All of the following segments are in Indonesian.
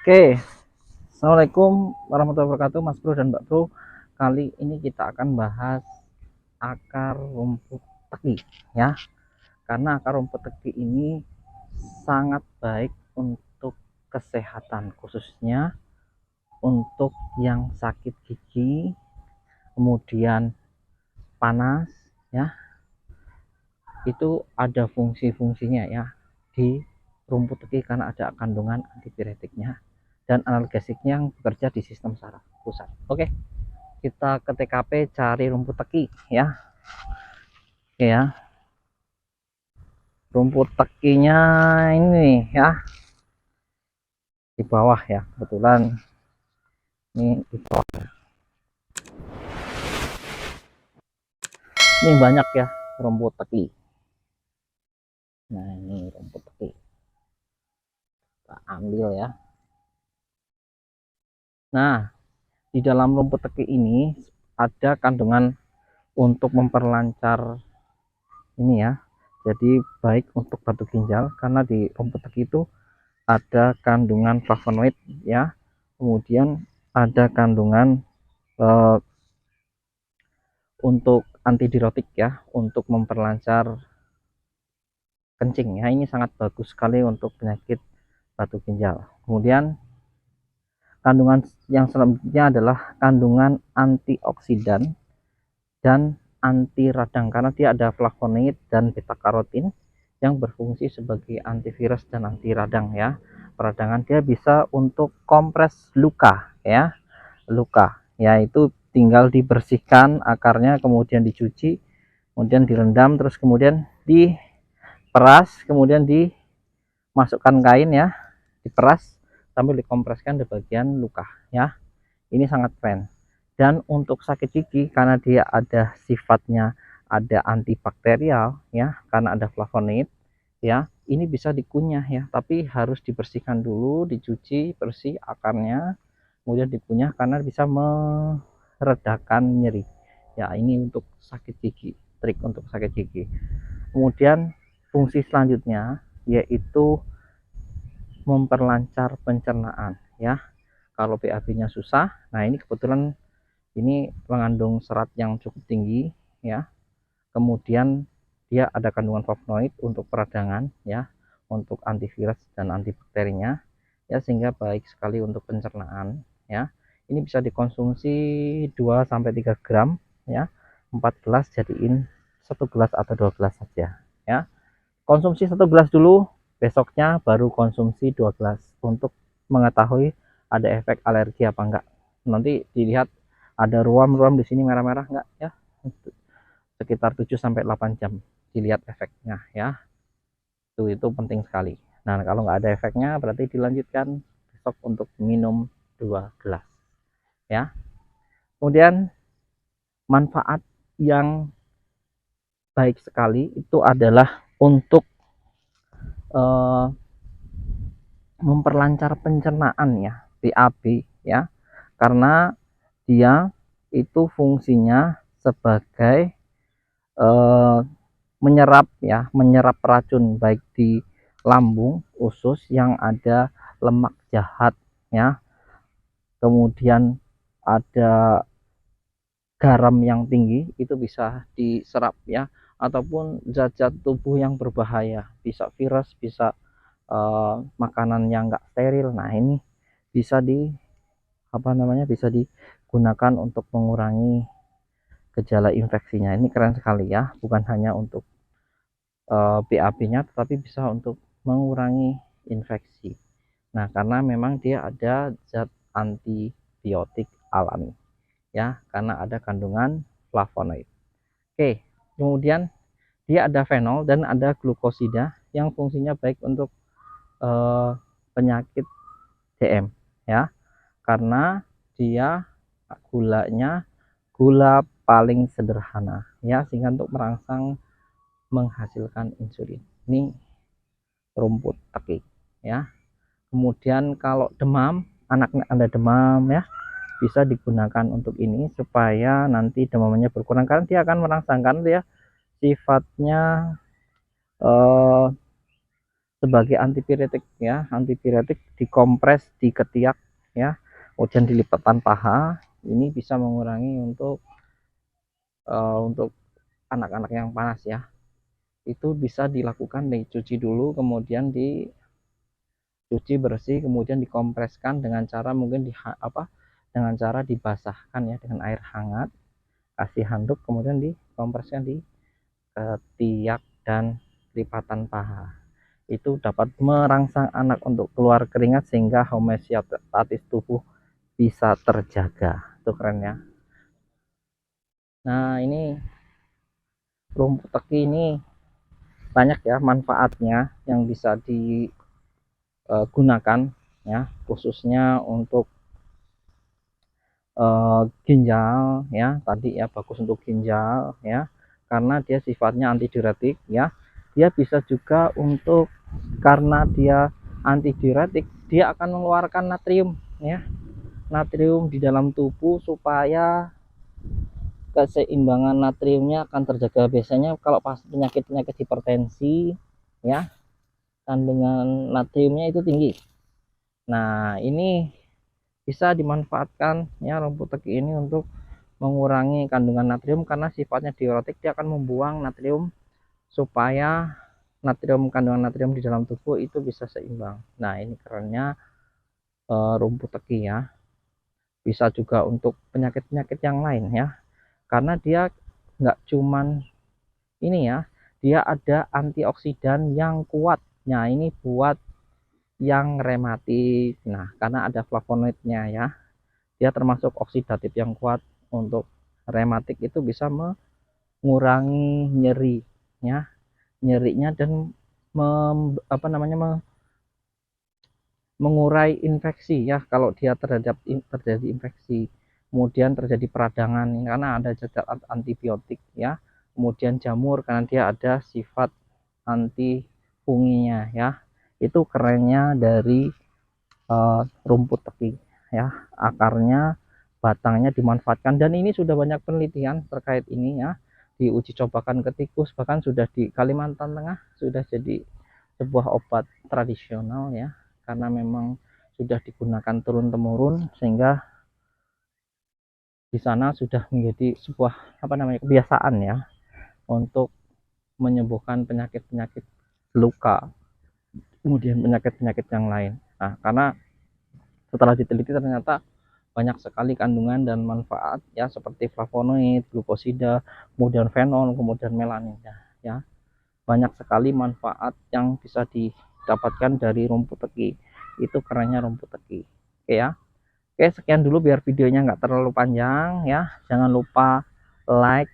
Oke, assalamualaikum warahmatullahi wabarakatuh, Mas Bro dan Mbak Bro. Kali ini kita akan bahas akar rumput teki, ya. Karena akar rumput teki ini sangat baik untuk kesehatan, khususnya untuk yang sakit gigi, kemudian panas, ya. Itu ada fungsi-fungsinya ya di rumput teki karena ada kandungan antipiretiknya dan analgesiknya yang bekerja di sistem saraf pusat. Oke, kita ke TKP cari rumput teki ya. Oke ya, rumput tekinya ini ya di bawah ya, kebetulan ini di bawah. Ini banyak ya rumput teki. Nah, ini rumput teki, kita ambil ya. Nah, di dalam rumput teki ini ada kandungan untuk memperlancar ini ya, jadi baik untuk batu ginjal karena di rumput teki itu ada kandungan flavonoid ya, kemudian ada kandungan untuk antidiuretik ya, untuk memperlancar kencing ya. Ini sangat bagus sekali untuk penyakit batu ginjal. Kemudian kandungan yang selanjutnya adalah kandungan antioksidan dan anti radang karena dia ada flavonoid dan beta karotin yang berfungsi sebagai antivirus dan anti radang ya. Peradangan dia bisa untuk kompres luka ya, luka yaitu tinggal dibersihkan akarnya, kemudian dicuci, kemudian direndam, terus kemudian diperas, kemudian dimasukkan kain ya, diperas sambil dikompreskan di bagian luka ya. Ini sangat keren. Dan untuk sakit gigi karena dia ada sifatnya ada antibakterial ya, karena ada flavonoid ya, ini bisa dikunyah ya, tapi harus dibersihkan dulu, dicuci bersih akarnya, kemudian dikunyah karena bisa meredakan nyeri ya. Ini untuk sakit gigi, trik untuk sakit gigi. Kemudian fungsi selanjutnya yaitu memperlancar pencernaan ya. Kalau BAB-nya susah, nah ini kebetulan ini mengandung serat yang cukup tinggi ya. Kemudian dia ada kandungan flavonoid untuk peradangan ya, untuk antivirus dan antibakterinya ya, sehingga baik sekali untuk pencernaan ya. Ini bisa dikonsumsi 2 sampai 3 gram ya. 4 gelas jadiin 1 gelas atau 2 gelas saja ya. Konsumsi 1 gelas dulu, besoknya baru konsumsi 2 gelas untuk mengetahui ada efek alergi apa enggak. Nanti dilihat ada ruam-ruam di sini merah-merah enggak ya. Sekitar 7 sampai 8 jam dilihat efeknya ya. Itu penting sekali. Nah, kalau nggak ada efeknya berarti dilanjutkan besok untuk minum 2 gelas ya. Kemudian manfaat yang baik sekali itu adalah untuk memperlancar pencernaan ya, BAB ya, karena dia itu fungsinya sebagai menyerap ya, menyerap racun baik di lambung, usus yang ada lemak jahat ya, kemudian ada garam yang tinggi itu bisa diserap ya, ataupun zat-zat tubuh yang berbahaya, bisa virus, bisa makanan yang enggak steril. Nah, ini bisa bisa digunakan untuk mengurangi gejala infeksinya. Ini keren sekali ya, bukan hanya untuk BAB-nya tetapi bisa untuk mengurangi infeksi. Nah, karena memang dia ada zat antibiotik alami ya, karena ada kandungan flavonoid. Oke, kemudian dia ada fenol dan ada glukosida yang fungsinya baik untuk penyakit DM ya, karena dia gulanya gula paling sederhana ya, sehingga untuk merangsang menghasilkan insulin. Ini rumput teki ya. Kemudian kalau demam, anaknya Anda demam ya, bisa digunakan untuk ini supaya nanti demamnya berkurang karena dia akan merangsangkan dia sifatnya sebagai antipiretik ya, antipiretik dikompres di ketiak ya, kemudian di lipatan paha. Ini bisa mengurangi untuk anak-anak yang panas ya. Itu bisa dilakukan dicuci dulu, kemudian dicuci bersih, kemudian dikompreskan dengan cara mungkin dengan cara dibasahkan ya dengan air hangat, kasih handuk, kemudian dikompreskan di ketiak dan lipatan paha. Itu dapat merangsang anak untuk keluar keringat sehingga homeostatis tubuh bisa terjaga. Itu keren ya. Nah, ini rumput teki ini banyak ya manfaatnya yang bisa digunakan ya, khususnya untuk ginjal ya, tadi ya bagus untuk ginjal ya, karena dia sifatnya antidiuretik ya. Dia bisa juga untuk, karena dia antidiuretik, dia akan mengeluarkan natrium ya, natrium di dalam tubuh supaya keseimbangan natriumnya akan terjaga. Biasanya kalau pas penyakit-penyakit hipertensi ya, kandungan natriumnya itu tinggi. Nah, ini bisa dimanfaatkan ya rumput teki ini untuk mengurangi kandungan natrium, karena sifatnya diuretik, dia akan membuang natrium supaya kandungan natrium di dalam tubuh itu bisa seimbang. Nah, ini kerennya rumput teki ya. Bisa juga untuk penyakit-penyakit yang lain ya, karena dia nggak cuman ini ya, dia ada antioksidan yang kuat. Nah, ini buat yang rematik. Nah, karena ada flavonoidnya ya, dia termasuk oksidatif yang kuat. Untuk rematik itu bisa mengurangi nyeri ya, nyerinya, dan mengurai infeksi ya, kalau dia terjadi infeksi, kemudian terjadi peradangan karena ada zat antibiotik ya, kemudian jamur karena dia ada sifat anti funginya ya. Itu kerennya dari rumput teki ya, akarnya, batangnya dimanfaatkan, dan ini sudah banyak penelitian terkait ini ya, diuji cobakan ke tikus, bahkan sudah di Kalimantan Tengah sudah jadi sebuah obat tradisional ya, karena memang sudah digunakan turun temurun, sehingga di sana sudah menjadi sebuah kebiasaan ya untuk menyembuhkan penyakit-penyakit luka, kemudian penyakit-penyakit yang lain. Nah, karena setelah diteliti ternyata banyak sekali kandungan dan manfaat ya, seperti flavonoid, glukosida, kemudian fenol, kemudian melanin ya. Banyak sekali manfaat yang bisa didapatkan dari rumput teki. Itu kerennya rumput teki. Oke ya. Oke, sekian dulu biar videonya nggak terlalu panjang ya. Jangan lupa like,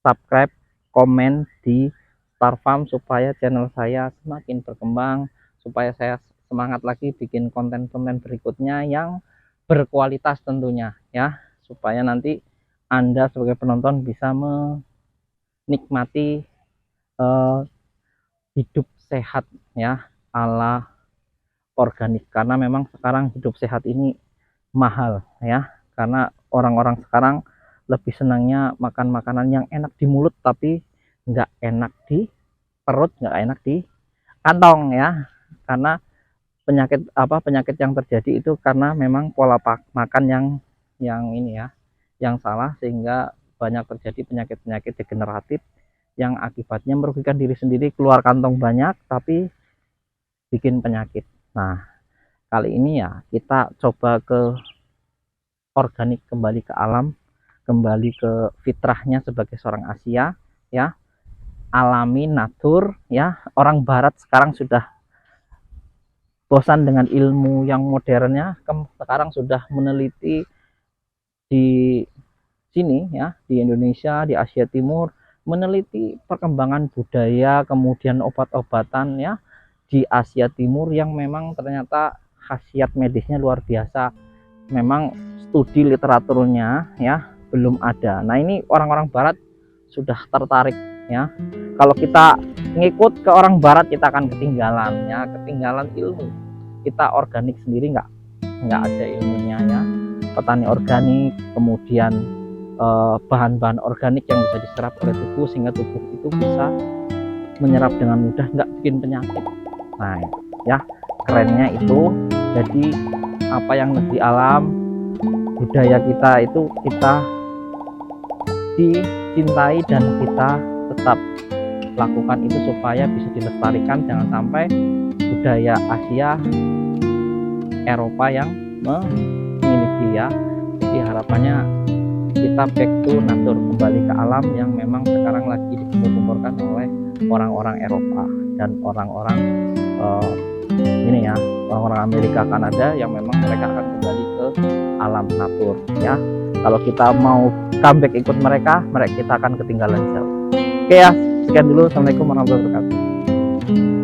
subscribe, komen di Star Farm supaya channel saya semakin berkembang, supaya saya semangat lagi bikin konten-konten berikutnya yang berkualitas tentunya ya, supaya nanti Anda sebagai penonton bisa menikmati hidup sehat ya, ala organik, karena memang sekarang hidup sehat ini mahal ya, karena orang-orang sekarang lebih senangnya makan makanan yang enak di mulut tapi nggak enak di perut, nggak enak di kantong ya, karena penyakit yang terjadi itu karena memang pola makan yang ini ya, yang salah, sehingga banyak terjadi penyakit-penyakit degeneratif yang akibatnya merugikan diri sendiri, keluar kantong banyak tapi bikin penyakit. Nah, kali ini ya kita coba ke organik, kembali ke alam, kembali ke fitrahnya sebagai seorang Asia ya, alami, natur ya. Orang barat sekarang sudah bosan dengan ilmu yang modernnya, sekarang sudah meneliti di sini ya, di Indonesia, di Asia Timur, meneliti perkembangan budaya, kemudian obat-obatan ya di Asia Timur yang memang ternyata khasiat medisnya luar biasa. Memang studi literaturnya ya belum ada. Nah, ini orang-orang barat sudah tertarik ya. Kalau kita ngikut ke orang barat, kita akan ketinggalan ya, ketinggalan ilmu. Kita organik sendiri nggak ada ilmunya ya. Petani organik, kemudian bahan-bahan organik yang bisa diserap oleh tubuh, sehingga tubuh itu bisa menyerap dengan mudah, nggak bikin penyakit. Nah ya, kerennya itu jadi apa yang di alam budaya kita itu kita dicintai dan kita tetap lakukan itu supaya bisa dilestarikan, jangan sampai budaya Asia Eropa yang memiliki ya. Jadi harapannya kita back to nature, kembali ke alam yang memang sekarang lagi digempur-gemburkan oleh orang-orang Eropa dan orang-orang ini ya, orang-orang Amerika Kanada yang memang mereka akan kembali ke alam natur ya. Kalau kita mau comeback ikut mereka kita akan ketinggalan jauh. Oke ya, sekian dulu. Assalamualaikum warahmatullahi wabarakatuh.